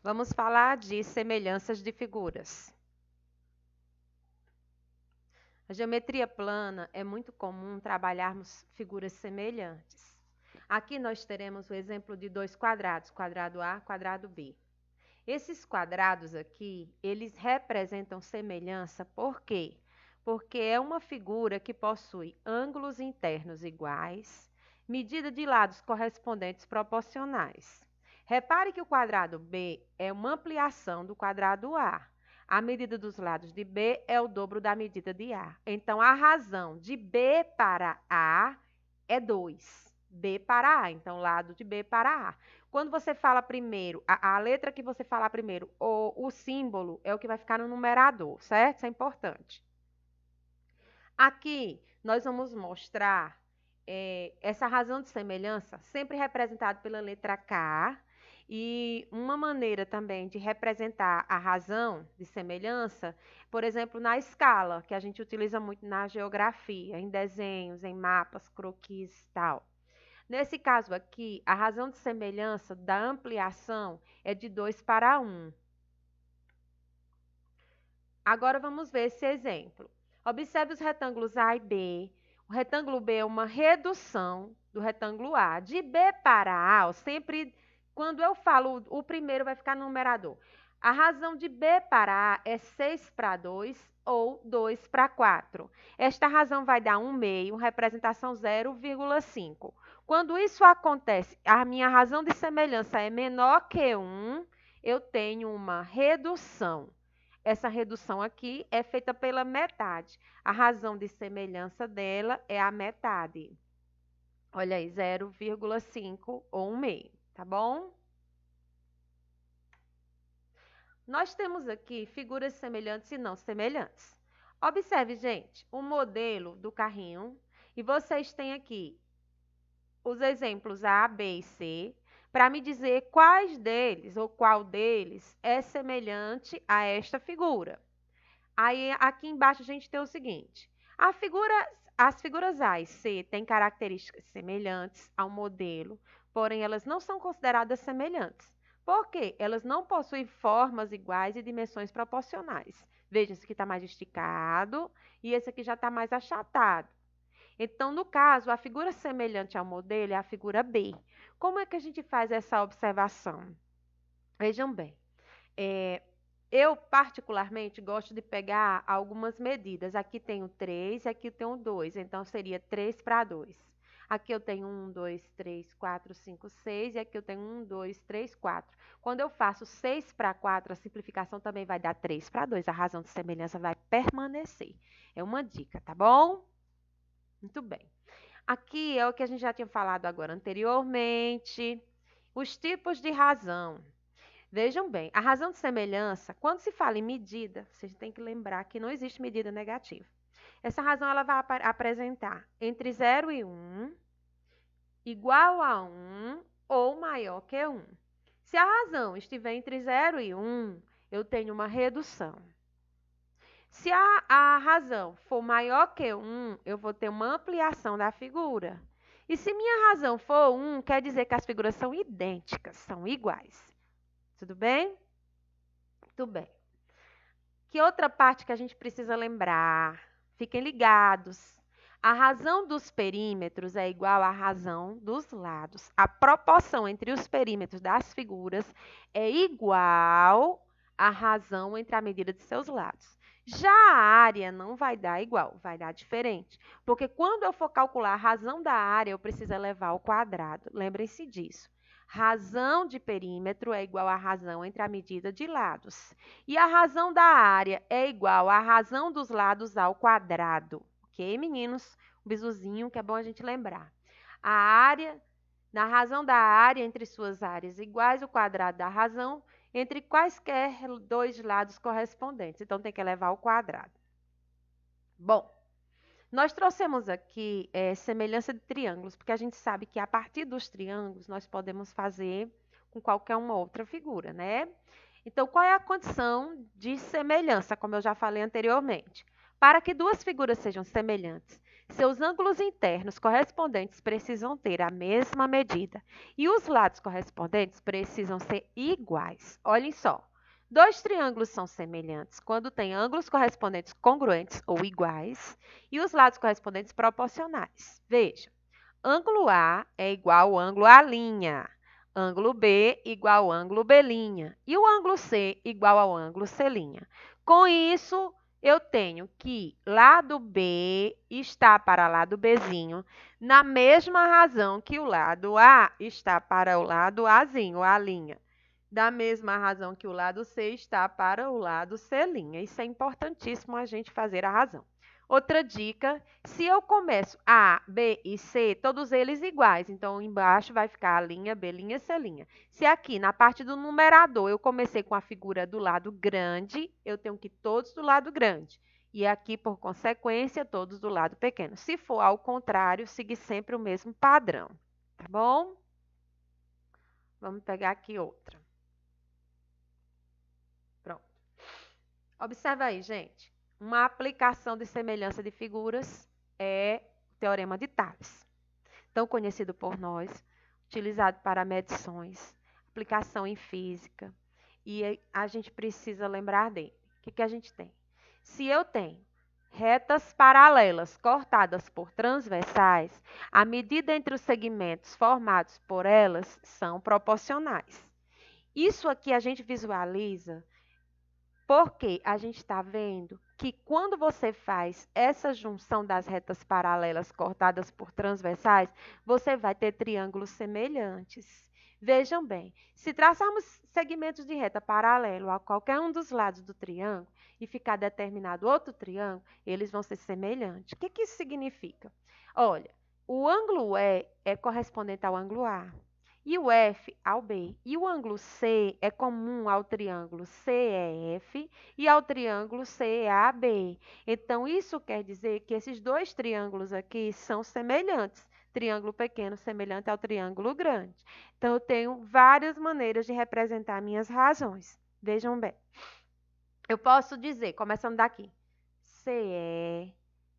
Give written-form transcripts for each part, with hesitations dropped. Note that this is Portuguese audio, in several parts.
Vamos falar de semelhanças de figuras. Na geometria plana é muito comum trabalharmos figuras semelhantes. Aqui nós teremos o exemplo de dois quadrados, quadrado A, quadrado B. Esses quadrados aqui, eles representam semelhança por quê? Porque é uma figura que possui ângulos internos iguais, medida de lados correspondentes proporcionais. Repare que o quadrado B é uma ampliação do quadrado A. A medida dos lados de B é o dobro da medida de A. Então, a razão de B para A é 2. B para A, então lado de B para A. Quando você fala primeiro, a letra que você falar primeiro, ou o símbolo, é o que vai ficar no numerador, certo? Isso é importante. Aqui, nós vamos mostrar essa razão de semelhança, sempre representada pela letra K, e uma maneira também de representar a razão de semelhança, por exemplo, na escala, que a gente utiliza muito na geografia, em desenhos, em mapas, croquis e tal. Nesse caso aqui, a razão de semelhança da ampliação é de 2 para 1. Agora vamos ver esse exemplo. Observe os retângulos A e B. O retângulo B é uma redução do retângulo A. De B para A, sempre quando eu falo o primeiro vai ficar no numerador. A razão de B para A é 6 para 2 ou 2 para 4. Esta razão vai dar 1 meio, representação 0,5. Quando isso acontece, a minha razão de semelhança é menor que 1, eu tenho uma redução. Essa redução aqui é feita pela metade. A razão de semelhança dela é a metade. Olha aí, 0,5 ou 1 meio, tá bom? Nós temos aqui figuras semelhantes e não semelhantes. Observe, gente, o modelo do carrinho e vocês têm aqui os exemplos A, B e C, para me dizer quais deles ou qual deles é semelhante a esta figura. Aí, aqui embaixo, a gente tem o seguinte. As figuras A e C têm características semelhantes ao modelo, porém, elas não são consideradas semelhantes. Por quê? Elas não possuem formas iguais e dimensões proporcionais. Veja, esse aqui está mais esticado e esse aqui já está mais achatado. Então, no caso, a figura semelhante ao modelo é a figura B. Como é que a gente faz essa observação? Vejam bem. Eu, particularmente, gosto de pegar algumas medidas. Aqui tenho 3 e aqui tenho 2. Então, seria 3 para 2. Aqui eu tenho 1, 2, 3, 4, 5, 6. E aqui eu tenho 1, 2, 3, 4. Quando eu faço 6 para 4, a simplificação também vai dar 3 para 2. A razão de semelhança vai permanecer. É uma dica, tá bom? Muito bem. Aqui é o que a gente já tinha falado agora anteriormente. Os tipos de razão. Vejam bem, a razão de semelhança, quando se fala em medida, vocês têm que lembrar que não existe medida negativa. Essa razão ela vai apresentar entre 0 e 1, igual a 1 ou maior que 1. Se a razão estiver entre 0 e 1, eu tenho uma redução. Se a razão for maior que 1, eu vou ter uma ampliação da figura. E se minha razão for 1, quer dizer que as figuras são idênticas, são iguais. Tudo bem? Muito bem. Que outra parte que a gente precisa lembrar? Fiquem ligados. A razão dos perímetros é igual à razão dos lados. A proporção entre os perímetros das figuras é igual à razão entre a medida de seus lados. Já a área não vai dar igual, vai dar diferente. Porque quando eu for calcular a razão da área, eu preciso levar ao quadrado. Lembrem-se disso. Razão de perímetro é igual à razão entre a medida de lados. E a razão da área é igual à razão dos lados ao quadrado. Ok, meninos? Um bisuzinho que é bom a gente lembrar. A área, na razão da área entre suas áreas iguais, o quadrado da razão entre quaisquer dois lados correspondentes. Então, tem que elevar ao quadrado. Bom, nós trouxemos aqui semelhança de triângulos, porque a gente sabe que a partir dos triângulos nós podemos fazer com qualquer uma outra figura, né? Então, qual é a condição de semelhança, como eu já falei anteriormente? Para que duas figuras sejam semelhantes, Seus ângulos internos correspondentes precisam ter a mesma medida e os lados correspondentes precisam ser iguais. Olhem só. Dois triângulos são semelhantes quando têm ângulos correspondentes congruentes ou iguais e os lados correspondentes proporcionais. Veja, ângulo A é igual ao ângulo A', ângulo B igual ao ângulo B' e o ângulo C igual ao ângulo C'. Com isso, eu tenho que lado B está para lado Bzinho, na mesma razão que o lado A está para o lado Azinho, A'. Da mesma razão que o lado C está para o lado C'. Isso é importantíssimo a gente fazer a razão. Outra dica, se eu começo A, B e C, todos eles iguais, então embaixo vai ficar A', B', C'. Se aqui na parte do numerador eu comecei com a figura do lado grande, eu tenho que ir todos do lado grande. E aqui, por consequência, todos do lado pequeno. Se for ao contrário, siga sempre o mesmo padrão, tá bom? Vamos pegar aqui outra. Pronto. Observa aí, gente. Uma aplicação de semelhança de figuras é o Teorema de Tales, tão conhecido por nós, utilizado para medições, aplicação em física, e a gente precisa lembrar dele. O que a gente tem? Se eu tenho retas paralelas cortadas por transversais, a medida entre os segmentos formados por elas são proporcionais. Isso aqui a gente visualiza porque a gente está vendo que quando você faz essa junção das retas paralelas cortadas por transversais, você vai ter triângulos semelhantes. Vejam bem, se traçarmos segmentos de reta paralelo a qualquer um dos lados do triângulo e ficar determinado outro triângulo, eles vão ser semelhantes. O que isso significa? Olha, o ângulo E é correspondente ao ângulo A e o F ao B. E o ângulo C é comum ao triângulo CEF e ao triângulo CAB. Então, isso quer dizer que esses dois triângulos aqui são semelhantes. Triângulo pequeno semelhante ao triângulo grande. Então, eu tenho várias maneiras de representar minhas razões. Vejam bem. Eu posso dizer, começando daqui, CE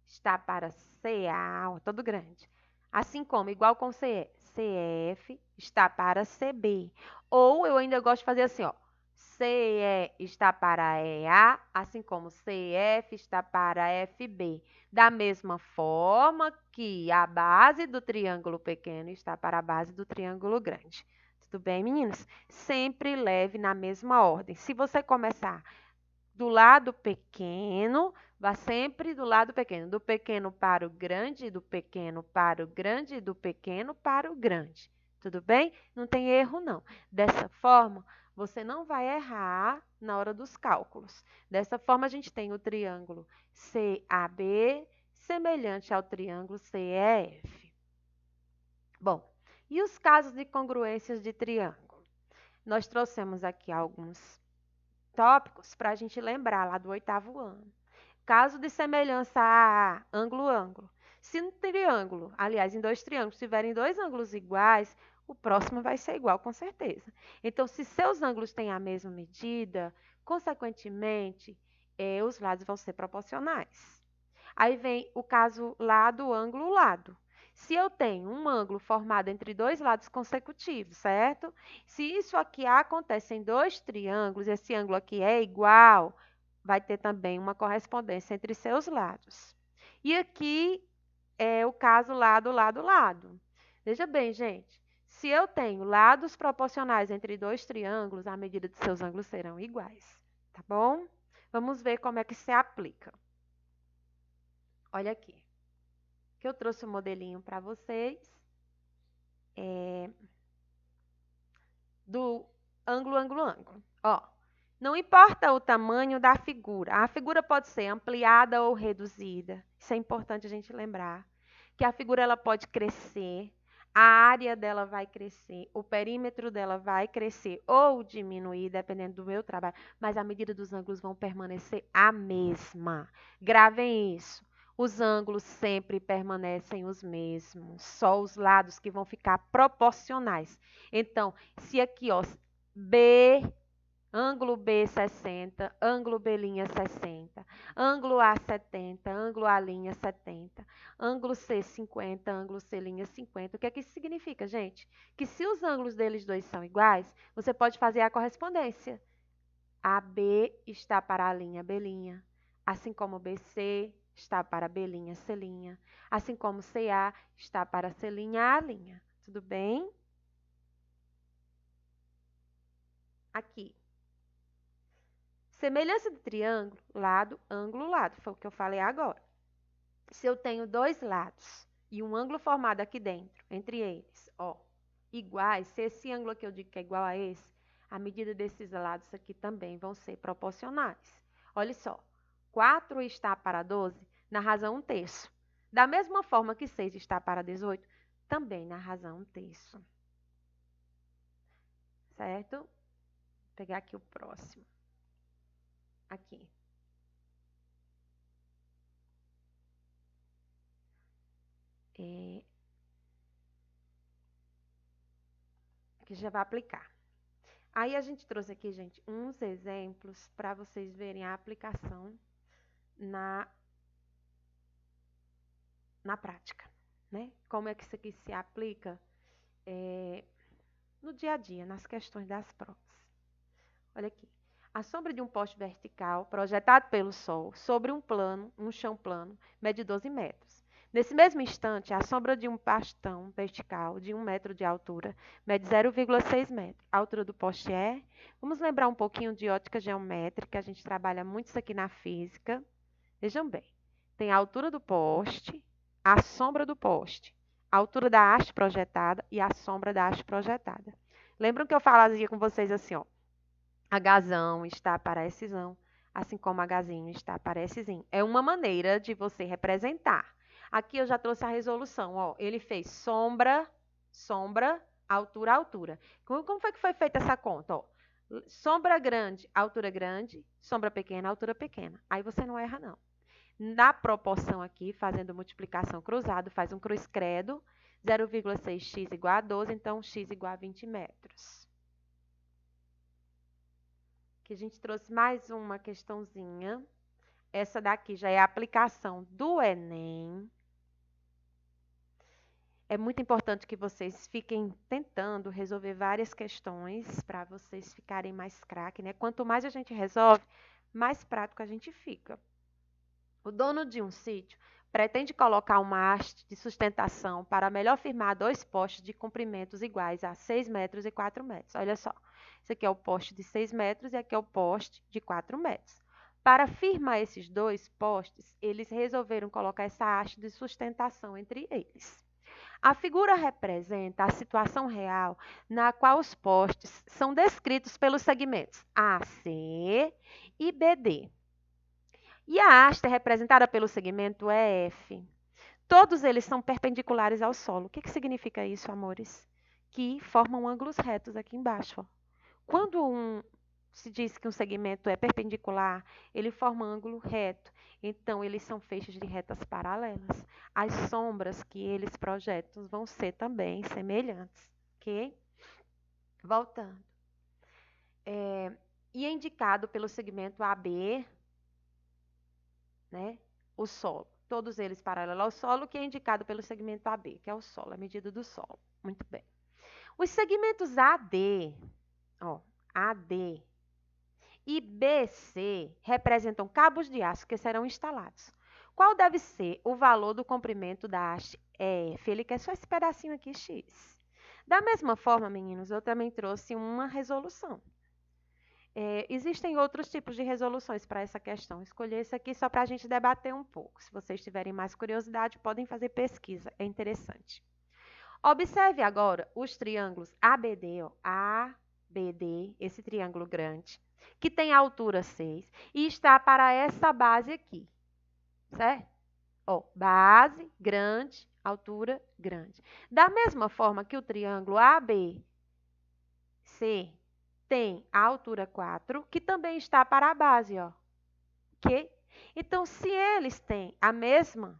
está para CA, ó, todo grande. Assim como, igual com CE, CF está para CB. Ou eu ainda gosto de fazer assim, ó. CE está para EA, assim como CF está para FB. Da mesma forma que a base do triângulo pequeno está para a base do triângulo grande. Tudo bem, meninos? Sempre leve na mesma ordem. Se você começar do lado pequeno, vá sempre do lado pequeno. Do pequeno para o grande, do pequeno para o grande, do pequeno para o grande. Tudo bem? Não tem erro, não. Dessa forma, você não vai errar na hora dos cálculos. Dessa forma, a gente tem o triângulo CAB semelhante ao triângulo CEF. Bom, e os casos de congruências de triângulo? Nós trouxemos aqui alguns tópicos para a gente lembrar lá do 8º ano. Caso de semelhança a ângulo-ângulo. Se no triângulo, aliás, em dois triângulos, tiverem dois ângulos iguais, o próximo vai ser igual, com certeza. Então, se seus ângulos têm a mesma medida, consequentemente, os lados vão ser proporcionais. Aí vem o caso lado, ângulo, lado. Se eu tenho um ângulo formado entre dois lados consecutivos, certo? Se isso aqui acontece em dois triângulos, esse ângulo aqui é igual, vai ter também uma correspondência entre seus lados. E aqui é o caso lado, lado, lado. Veja bem, gente, se eu tenho lados proporcionais entre dois triângulos, a medida de seus ângulos serão iguais, tá bom? Vamos ver como é que se aplica. Olha aqui, que eu trouxe um modelinho para vocês do ângulo, ângulo, ângulo. Ó, não importa o tamanho da figura, a figura pode ser ampliada ou reduzida. Isso é importante a gente lembrar, que a figura ela pode crescer, a área dela vai crescer, o perímetro dela vai crescer ou diminuir, dependendo do meu trabalho, mas a medida dos ângulos vão permanecer a mesma. Gravem isso. Os ângulos sempre permanecem os mesmos, só os lados que vão ficar proporcionais. Então, se aqui, ó, B, ângulo B 60, ângulo B' 60, ângulo A 70, ângulo A' 70, ângulo C 50, ângulo C' 50. O que é que isso significa, gente? Que se os ângulos deles dois são iguais, você pode fazer a correspondência. AB está para a linha B', assim como BC está para B', C', assim como CA está para C', A'. Tudo bem? Aqui. Semelhança de triângulo, lado, ângulo, lado. Foi o que eu falei agora. Se eu tenho dois lados e um ângulo formado aqui dentro, entre eles, ó, iguais, se esse ângulo aqui eu digo que é igual a esse, a medida desses lados aqui também vão ser proporcionais. Olha só, 4 está para 12, na razão 1/3. Da mesma forma que 6 está para 18, também na razão 1/3. Certo? Vou pegar aqui o próximo. Aqui. Que já vai aplicar. Aí a gente trouxe aqui, gente, uns exemplos para vocês verem a aplicação na prática, né? Como é que isso aqui se aplica no dia a dia, nas questões das provas. Olha aqui. A sombra de um poste vertical projetado pelo Sol sobre um chão plano, mede 12 metros. Nesse mesmo instante, a sombra de um bastão vertical de 1 metro de altura mede 0,6 metros. A altura do poste é... Vamos lembrar um pouquinho de ótica geométrica, a gente trabalha muito isso aqui na física. Vejam bem, tem a altura do poste, a sombra do poste, a altura da haste projetada e a sombra da haste projetada. Lembram que eu fazia com vocês assim, ó, Hzão está para Szão, assim como Hzinho está para Sz. É uma maneira de você representar. Aqui eu já trouxe a resolução, ó, ele fez sombra, sombra, altura, altura. Como foi que foi feita essa conta? Ó, sombra grande, sombra pequena, altura pequena. Aí você não erra, não. Na proporção aqui, fazendo multiplicação cruzado, faz um cruz credo, 0,6x igual a 12, então x igual a 20 metros. Aqui a gente trouxe mais uma questãozinha. Essa daqui já é a aplicação do Enem. É muito importante que vocês fiquem tentando resolver várias questões para vocês ficarem mais craque, né? Quanto mais a gente resolve, mais prático a gente fica. O dono de um sítio pretende colocar uma haste de sustentação para melhor firmar dois postes de comprimentos iguais a 6 metros e 4 metros. Olha só, esse aqui é o poste de 6 metros e aqui é o poste de 4 metros. Para firmar esses dois postes, eles resolveram colocar essa haste de sustentação entre eles. A figura representa a situação real na qual os postes são descritos pelos segmentos AC e BD. E a haste é representada pelo segmento EF. Todos eles são perpendiculares ao solo. O que significa isso, amores? Que formam ângulos retos aqui embaixo. Ó. Quando se diz que um segmento é perpendicular, ele forma um ângulo reto. Então, eles são feixes de retas paralelas. As sombras que eles projetam vão ser também semelhantes. Ok? Voltando. E é indicado pelo segmento AB, né, o solo. Todos eles paralelos ao solo, que é indicado pelo segmento AB, que é o solo, a medida do solo. Muito bem. Os segmentos AD, ó, AD e BC representam cabos de aço que serão instalados. Qual deve ser o valor do comprimento da haste EF? Ele quer só esse pedacinho aqui, X. Da mesma forma, meninos, eu também trouxe uma resolução. Existem outros tipos de resoluções para essa questão. Escolhi esse aqui só para a gente debater um pouco. Se vocês tiverem mais curiosidade, podem fazer pesquisa. É interessante. Observe agora os triângulos ABD, ó, ABD, esse triângulo grande, que tem a altura 6 e está para essa base aqui, certo? Ó, base, grande, altura, grande. Da mesma forma que o triângulo ABC tem a altura 4, que também está para a base, ó. Ok? Então, se eles têm a mesma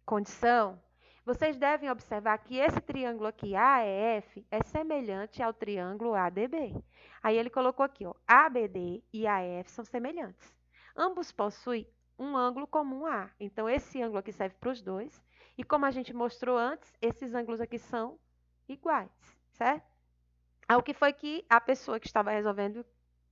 condição, Vocês devem observar que esse triângulo aqui, AEF, é semelhante ao triângulo ADB. Aí ele colocou aqui, ó, ABD e AEF são semelhantes. Ambos possuem um ângulo comum A. Então, esse ângulo aqui serve para os dois. E como a gente mostrou antes, esses ângulos aqui são iguais, certo? Ao que foi que a pessoa que estava resolvendo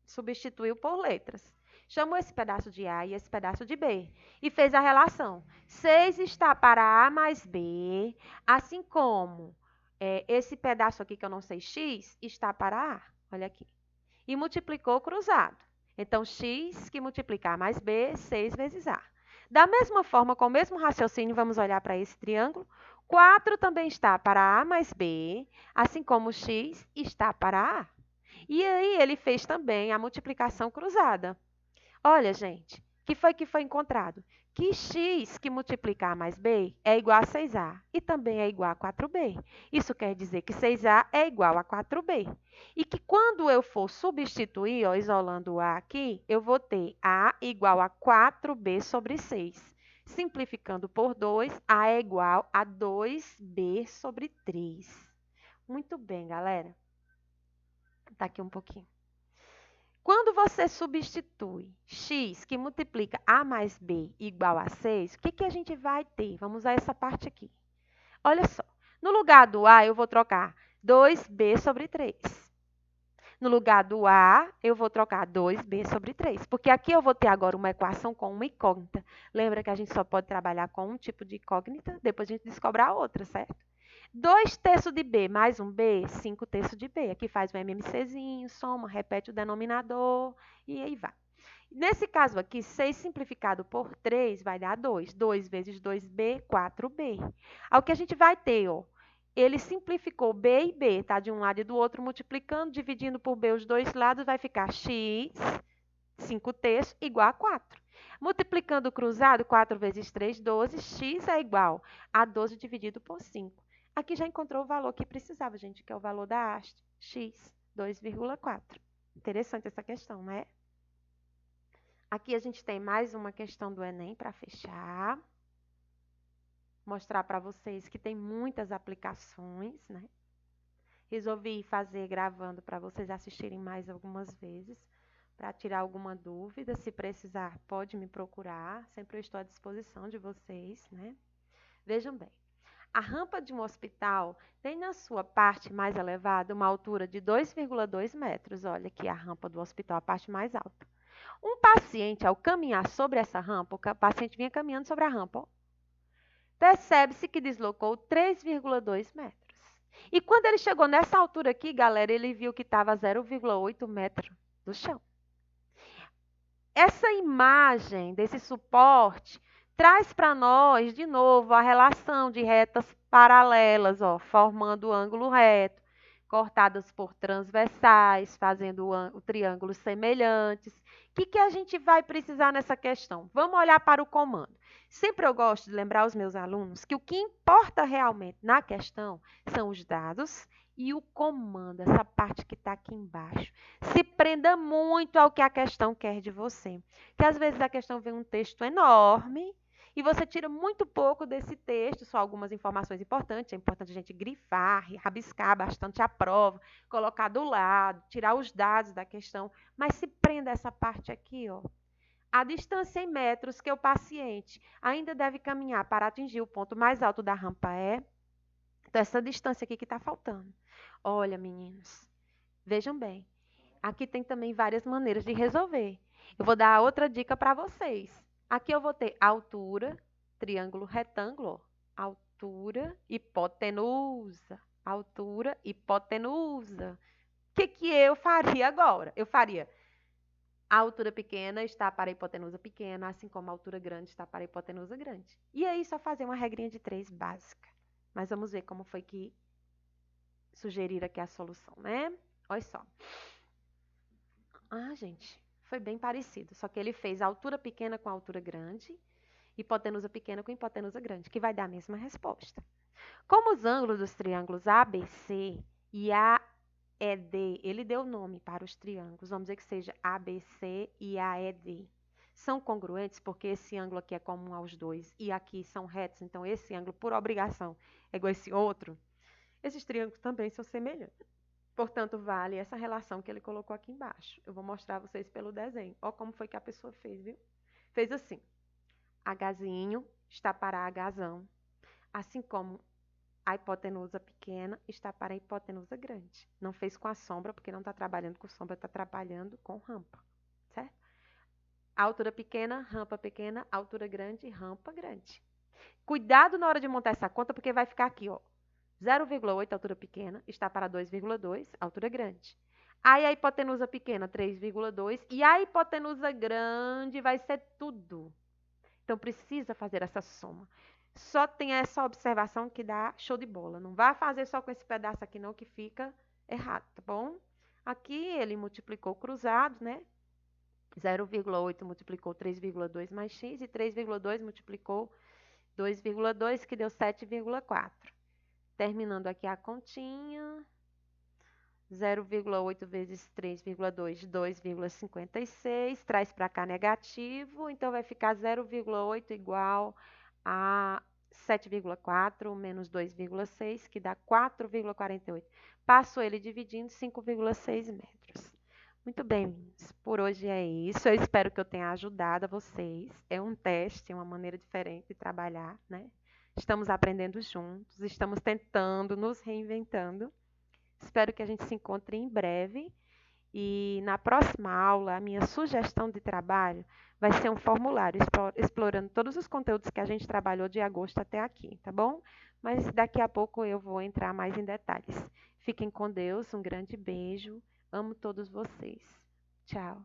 substituiu por letras. Chamou esse pedaço de A e esse pedaço de B e fez a relação. 6 está para A mais B, assim como esse pedaço aqui que eu não sei, X, está para A. Olha aqui. E multiplicou cruzado. Então, X que multiplica A mais B, 6 vezes A. Da mesma forma, com o mesmo raciocínio, vamos olhar para esse triângulo. 4 também está para A mais B, assim como X está para A. E aí ele fez também a multiplicação cruzada. Olha, gente, que foi encontrado? Que x que multiplica a mais b é igual a 6a e também é igual a 4b. Isso quer dizer que 6a é igual a 4b. E que quando eu for substituir, ó, isolando o a aqui, eu vou ter a igual a 4b sobre 6. Simplificando por 2, a é igual a 2b sobre 3. Muito bem, galera. Tá aqui um pouquinho. Quando você substitui x, que multiplica a mais b igual a 6, o que a gente vai ter? Vamos usar essa parte aqui. Olha só, no lugar do a, eu vou trocar 2b sobre 3. No lugar do a, eu vou trocar 2b sobre 3, porque aqui eu vou ter agora uma equação com uma incógnita. Lembra que a gente só pode trabalhar com um tipo de incógnita, depois a gente descobre a outra, certo? 2 terços de B mais um B, 5 terços de B. Aqui faz o MMCzinho, soma, repete o denominador e aí vai. Nesse caso aqui, 6 simplificado por 3 vai dar 2. 2 vezes 2B, 4B. Ao que a gente vai ter, ó, ele simplificou B e B, tá? De um lado e do outro, multiplicando, dividindo por B os dois lados, vai ficar X, 5 terços, igual a 4. Multiplicando o cruzado, 4 vezes 3, 12. X é igual a 12 dividido por 5. Aqui já encontrou o valor que precisava, gente, que é o valor da haste, x, 2,4. Interessante essa questão, né? Aqui a gente tem mais uma questão do Enem para fechar. Mostrar para vocês que tem muitas aplicações, né? Resolvi fazer gravando para vocês assistirem mais algumas vezes, para tirar alguma dúvida. Se precisar, pode me procurar. Sempre eu estou à disposição de vocês, né? Vejam bem. A rampa de um hospital tem na sua parte mais elevada uma altura de 2,2 metros. Olha aqui a rampa do hospital, a parte mais alta. Um paciente, ao caminhar sobre essa rampa, o paciente vinha caminhando sobre a rampa, percebe-se que deslocou 3,2 metros. E quando ele chegou nessa altura aqui, galera, ele viu que estava a 0,8 metro do chão. Essa imagem desse suporte traz para nós, de novo, a relação de retas paralelas, ó, formando o ângulo reto, cortadas por transversais, fazendo o triângulo semelhantes. O que a gente vai precisar nessa questão? Vamos olhar para o comando. Sempre eu gosto de lembrar aos meus alunos que o que importa realmente na questão são os dados e o comando, essa parte que está aqui embaixo. Se prenda muito ao que a questão quer de você. Porque às vezes a questão vem um texto enorme e você tira muito pouco desse texto, só algumas informações importantes. É importante a gente grifar, rabiscar bastante a prova, colocar do lado, tirar os dados da questão. Mas se prenda essa parte aqui, ó. A distância em metros que o paciente ainda deve caminhar para atingir o ponto mais alto da rampa é... Então, essa distância aqui que está faltando. Olha, meninos, vejam bem. Aqui tem também várias maneiras de resolver. Eu vou dar outra dica para vocês. Aqui eu vou ter altura, triângulo retângulo, altura, hipotenusa, altura, hipotenusa. O que eu faria agora? Eu faria a altura pequena está para a hipotenusa pequena, assim como a altura grande está para a hipotenusa grande. E aí, só fazer uma regrinha de 3 básica. Mas vamos ver como foi que sugeriram aqui a solução, né? Olha só. Ah, gente, foi bem parecido. Só que ele fez a altura pequena com a altura grande, hipotenusa pequena com hipotenusa grande, que vai dar a mesma resposta. Como os ângulos dos triângulos ABC e AED, ele deu nome para os triângulos. Vamos dizer que seja ABC e AED. são congruentes porque esse ângulo aqui é comum aos dois e aqui são retos, então esse ângulo, por obrigação, é igual a esse outro. Esses triângulos também são semelhantes. Portanto, vale essa relação que ele colocou aqui embaixo. Eu vou mostrar a vocês pelo desenho. Olha como foi que a pessoa fez, viu? Fez assim. Hzinho está para Hzão, assim como a hipotenusa pequena está para a hipotenusa grande. Não fez com a sombra, porque não está trabalhando com sombra, está trabalhando com rampa, certo? Altura pequena, altura grande, rampa grande. Cuidado na hora de montar essa conta, porque vai ficar aqui, ó. 0,8, altura pequena, está para 2,2, altura grande. Aí a hipotenusa pequena, 3,2, e a hipotenusa grande vai ser tudo. Então, precisa fazer essa soma. Só tem essa observação que dá show de bola. Não vai fazer só com esse pedaço aqui não, que fica errado, tá bom? Aqui ele multiplicou cruzado, né? 0,8 multiplicou 3,2 mais x e 3,2 multiplicou 2,2, que deu 7,4. Terminando aqui a continha, 0,8 vezes 3,2, 2,56, traz para cá negativo, então vai ficar 0,8 igual a 7,4 menos 2,6, que dá 4,48. Passo ele dividindo 5,6 metros. Muito bem, meninas. Por hoje é isso. Eu espero que eu tenha ajudado a vocês. É um teste, é uma maneira diferente de trabalhar, né? Estamos aprendendo juntos, estamos tentando, nos reinventando. Espero que a gente se encontre em breve. E na próxima aula, a minha sugestão de trabalho vai ser um formulário explorando todos os conteúdos que a gente trabalhou de agosto até aqui, tá bom? Mas daqui a pouco eu vou entrar mais em detalhes. Fiquem com Deus, um grande beijo. Amo todos vocês. Tchau.